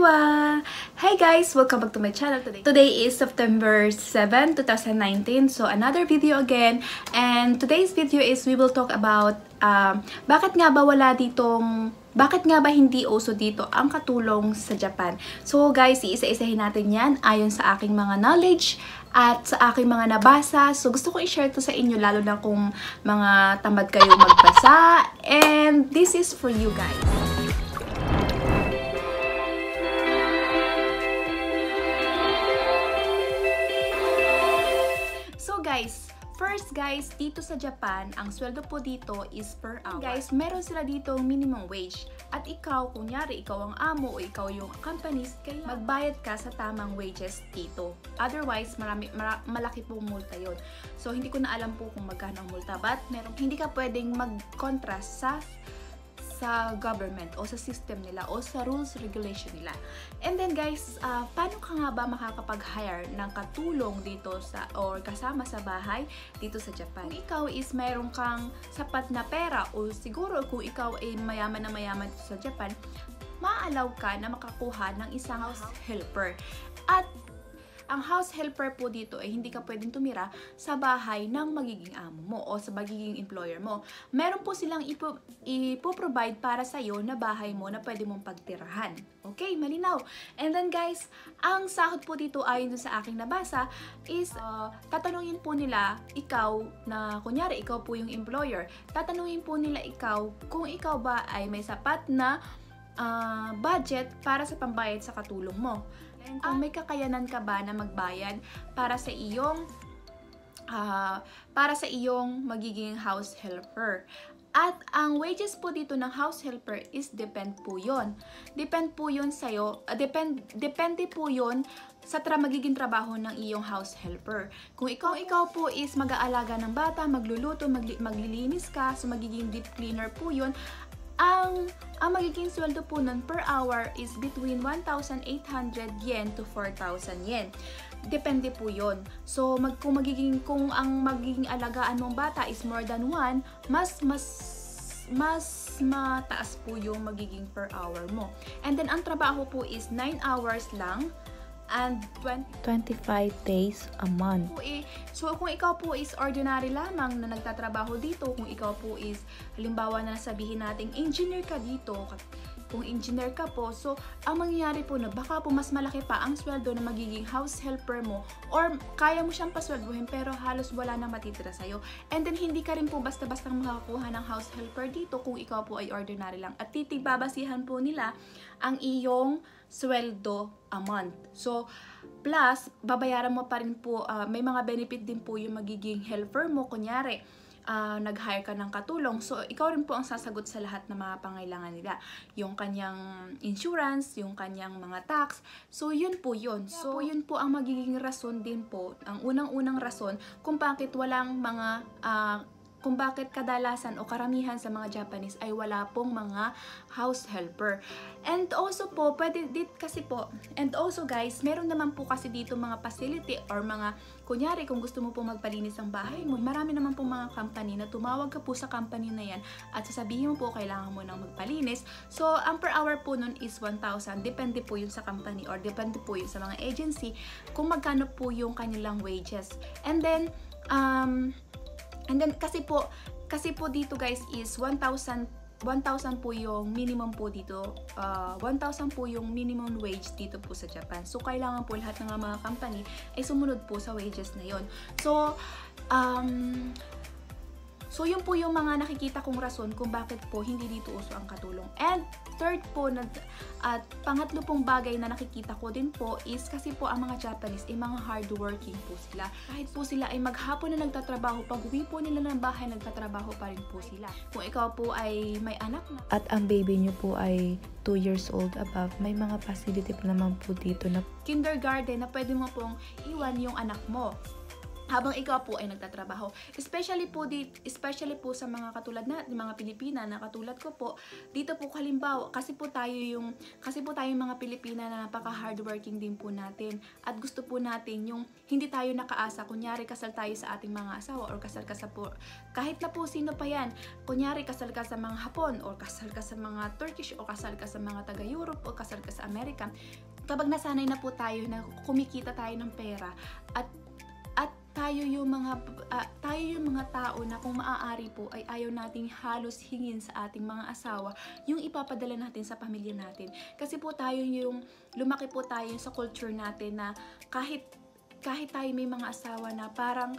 Konnichiwa! Hi guys! Welcome back to my channel today. Today is September 7, 2019. So another video again. And today's video is we will talk about bakit nga ba hindi uso dito ang katulong sa Japan. So guys, iisa-isahin natin yan ayon sa aking mga knowledge at sa aking mga nabasa. So gusto ko i-share to sa inyo lalo na kung mga tamad kayo magbasa. And this is for you guys. First guys, dito sa Japan, ang sweldo po dito is per hour. Guys, meron sila dito minimum wage. At ikaw, kunyari, ikaw ang amo o ikaw yung companies, kaya magbayad ka sa tamang wages dito. Otherwise, malaki pong multa yon. So, hindi ko na alam po kung magkano ang multa. But, hindi ka pwedeng mag-contrast sa government o sa system nila o sa rules regulation nila. And then guys, paano ka nga ba makakapag-hire ng katulong dito or kasama sa bahay dito sa Japan? Kung ikaw is mayroon kang sapat na pera o siguro kung ikaw ay mayaman na mayaman dito sa Japan, ma-allow ka na makakuha ng isang house helper. At ang house helper po dito ay hindi ka pwedeng tumira sa bahay ng magiging amo mo o sa magiging employer mo. Meron po silang ipo-provide para sa'yo na bahay mo na pwede mong pagtirahan. Okay, malinaw. And then guys, ang sahod po dito ayon sa aking nabasa is tatanungin po nila ikaw na kunyari ikaw po yung employer. Tatanungin po nila ikaw kung ikaw ba ay may sapat na budget para sa pambayad sa katulong mo. And kung may kakayanan ka ba na magbayad para sa iyong magiging house helper. At ang wages po dito ng house helper is depend po yun. Depend po yun sa'yo. Depende po yun sa magiging trabaho ng iyong house helper. Kung ikaw po is mag-aalaga ng bata, magluluto, maglilinis ka, so magiging deep cleaner po yun. Ang magiging sweldo po nun per hour is between 1,800 yen to 4,000 yen. Depende po yon. So, kung ang magiging alagaan mong bata is more than 1, mas mataas po yung magiging per hour mo. And then, ang trabaho po is 9 hours lang and 25 days a month. So, kung ikaw po is ordinary lamang na nagtatrabaho dito, kung ikaw po is, halimbawa na sabihin natin, engineer ka dito, kung engineer ka po, so, ang mangyayari po na baka po mas malaki pa ang sweldo na magiging house helper mo or kaya mo siyang pasweldohin pero halos wala nang matitira sa'yo. And then, hindi ka rin po basta-basta makakuha ng house helper dito kung ikaw po ay ordinary lang. At babasihan po nila ang iyong sweldo a month. So, plus, babayaran mo pa rin po, may mga benefit din po yung magiging helper mo. Kunyari, nag-hire ka ng katulong. So, ikaw rin po ang sasagot sa lahat ng mga pangailangan nila. Yung kanyang insurance, yung kanyang mga tax. So, yun po yun. So, yun po ang magiging rason din po, ang unang-unang rason kung bakit kung bakit kadalasan o karamihan sa mga Japanese ay wala pong mga house helper. And also po, guys, meron naman po kasi dito mga facility or mga, kunyari kung gusto mo po magpalinis ang bahay mo, marami naman po mga company na tumawag ka po sa company na yan at sasabihin mo po kailangan mo nang magpalinis. So, ang per hour po nun is 1,000. Depende po yun sa company or depende po yun sa mga agency kung magkano po yung kanilang wages. And then kasi po dito guys is 1,000 po yung minimum po dito. 1,000 po yung minimum wage dito po sa Japan. So, kailangan po lahat ng mga company ay sumunod po sa wages na yon. So, yun po yung mga nakikita kong rason kung bakit po hindi dito uso ang katulong. And third po, at pangatlo pong bagay na nakikita ko din po is kasi po ang mga Japanese ay mga hardworking po sila. Kahit po sila ay maghapon na nagtatrabaho, pag uwi po nila ng bahay, nagtatrabaho pa rin po sila. Kung ikaw po ay may anak na at ang baby nyo po ay 2 years old above, may mga facility pa naman po dito na kindergarten na pwede mo pong iwan yung anak mo. habang ikaw po ay nagtatrabaho. Especially po sa mga katulad natin, mga Pilipina na katulad ko po, dito po halimbawa, kasi po tayo yung mga Pilipina na napaka-hardworking din po natin. At gusto po natin yung hindi tayo nakaasa. Kunyari, kasal tayo sa ating mga asawa or kasal ka sa po, kahit na po sino pa yan. Kunyari, kasal ka sa mga Hapon or kasal ka sa mga Turkish o kasal ka sa mga taga-Europe o kasal ka sa Amerika. Kapag nasanay na po tayo na kumikita tayo ng pera at tayo yung mga tao na kung maaari po ay ayaw nating halos hingin sa ating mga asawa yung ipapadala natin sa pamilya natin. Kasi po tayo yung lumaki po tayo sa culture natin na kahit tayo may mga asawa na parang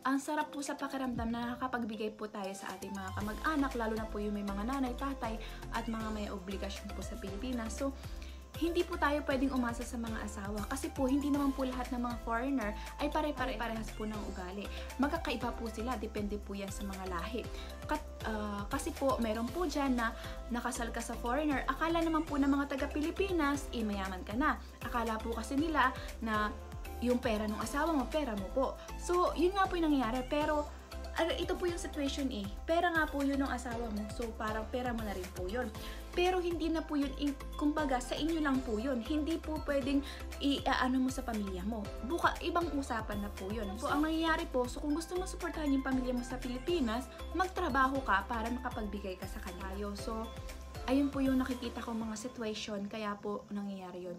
ang sarap po sa pakiramdam na nakakapagbigay po tayo sa ating mga kamag-anak, lalo na po yung may mga nanay, tatay at mga may obligasyon po sa Pilipinas. So hindi po tayo pwedeng umasa sa mga asawa kasi po hindi naman po lahat ng mga foreigner ay pare-parehas po ng ugali. Magkakaiba po sila, depende po yan sa mga lahi. Kasi po meron po dyan na nakasal ka sa foreigner, akala naman po ng mga taga-Pilipinas, mayaman ka na. Akala po kasi nila na yung pera ng asawa mo, pera mo po. So yun nga po yung nangyayari, pero ito po yung situation pera nga po yun ng asawa mo, so parang pera mo na rin po yun. Pero hindi na po yun, kumbaga sa inyo lang po yun, hindi po pwedeng i-ano mo sa pamilya mo. Ibang usapan na po yun. So ang nangyayari po, so kung gusto mo suportahan yung pamilya mo sa Pilipinas, magtrabaho ka para makapagbigay ka sa kanila. So ayun po yung nakikita ko mga situation, kaya po nangyayari yun.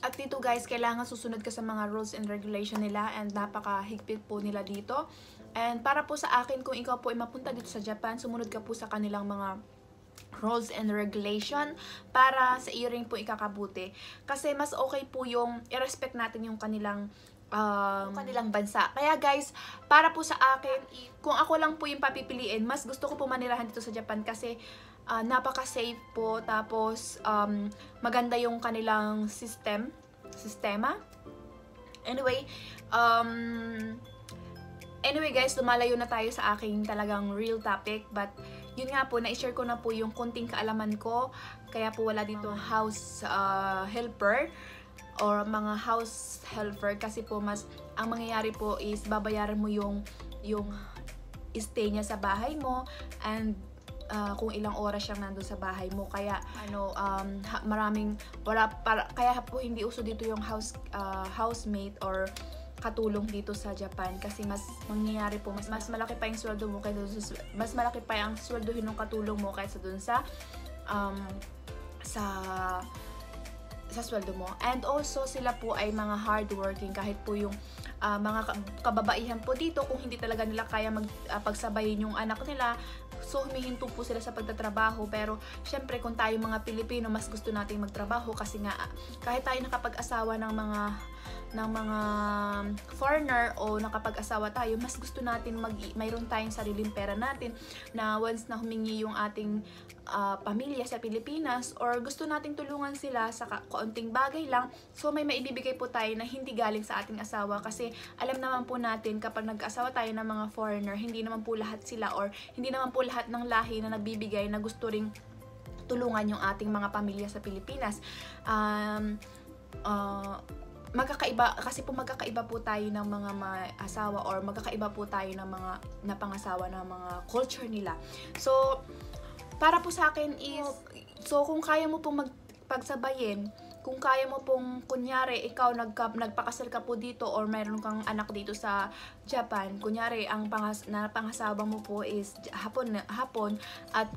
At dito guys, kailangan susunod ka sa mga rules and regulation nila, and napakahigpit po nila dito. And para po sa akin, kung ikaw po ay mapunta dito sa Japan, sumunod ka po sa kanilang mga rules and regulation para sa iyo rin po ikakabuti. Kasi mas okay po yung i-respect natin yung kanilang bansa. Kaya guys, para po sa akin, kung ako lang po yung papipiliin, mas gusto ko po manirahan dito sa Japan kasi napaka-safe po, tapos maganda yung kanilang sistema. Anyway guys, lumalayo na tayo sa aking talagang real topic, but yun nga po, na-share ko na po yung konting kaalaman ko, kaya po wala dito house helper or mga house helper, kasi po mas ang mangyayari po is babayaran mo yung stay niya sa bahay mo, and kung ilang oras siyang nandun sa bahay mo. Kaya kaya po hindi uso dito yung housemate or katulong dito sa Japan, kasi mas mangyayari po mas malaki pa yung sweldo mo kaysa mas malaki pa yung sweldohin ng katulong mo kaysa dun sa sweldo mo. And also sila po ay mga hardworking, kahit po yung mga kababaihan po dito, kung hindi talaga nila kaya pagsabayin yung anak nila, so humihinto po sila sa pagtatrabaho. Pero syempre kung tayo mga Pilipino, mas gusto nating magtrabaho kasi nga kahit tayo nakapag-asawa ng mga foreigner o nakapag-asawa tayo, mas gusto natin mayroon tayong sariling pera natin, na once na humingi yung ating pamilya sa Pilipinas or gusto nating tulungan sila sa kaunting bagay lang, so may maibibigay po tayo na hindi galing sa ating asawa. Kasi alam naman po natin, kapag nag-asawa tayo ng mga foreigner, hindi naman po lahat sila or hindi naman po lahat ng lahi na nagbibigay na gusto ring tulungan yung ating mga pamilya sa Pilipinas. Magkakaiba, kasi po magkakaiba po tayo ng mga asawa, or magkakaiba po tayo ng mga napangasawa ng mga culture nila. So para po sa akin is, so kung kaya mo pong pagsabayin, kung kaya mo pong, kunyari ikaw nagpakasal ka po dito or mayroon kang anak dito sa Japan, kunyari ang pangasawa mo po is Hapon at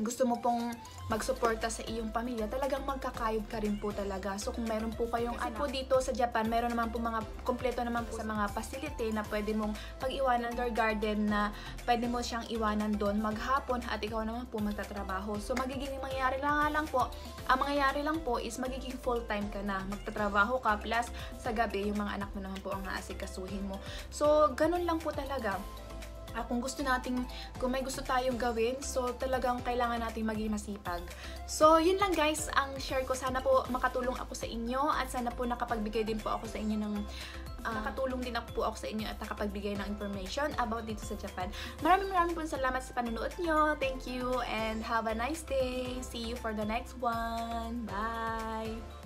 gusto mo pong magsuporta sa iyong pamilya, talagang magkakayod ka rin po talaga. So kung meron po kayong anak po dito sa Japan, meron naman po kompleto naman po sa mga facility na pwede mong pag-iwanan, or garden na pwede mo siyang iwanan doon maghapon at ikaw naman po magtatrabaho. So mangyayari lang po is magiging full time ka na, magtatrabaho ka, plus sa gabi yung mga anak mo naman po ang aasikasuhin mo. So ganun lang po talaga. Kung may gusto tayong gawin, so talagang kailangan natin maging masipag. So yun lang guys ang share ko. Sana po makatulong ako sa inyo, at sana po nakapagbigay din po ako sa inyo ng nakatulong din ako sa inyo at nakapagbigay ng information about dito sa Japan. Maraming po salamat sa panonood nyo. Thank you and have a nice day. See you for the next one. Bye!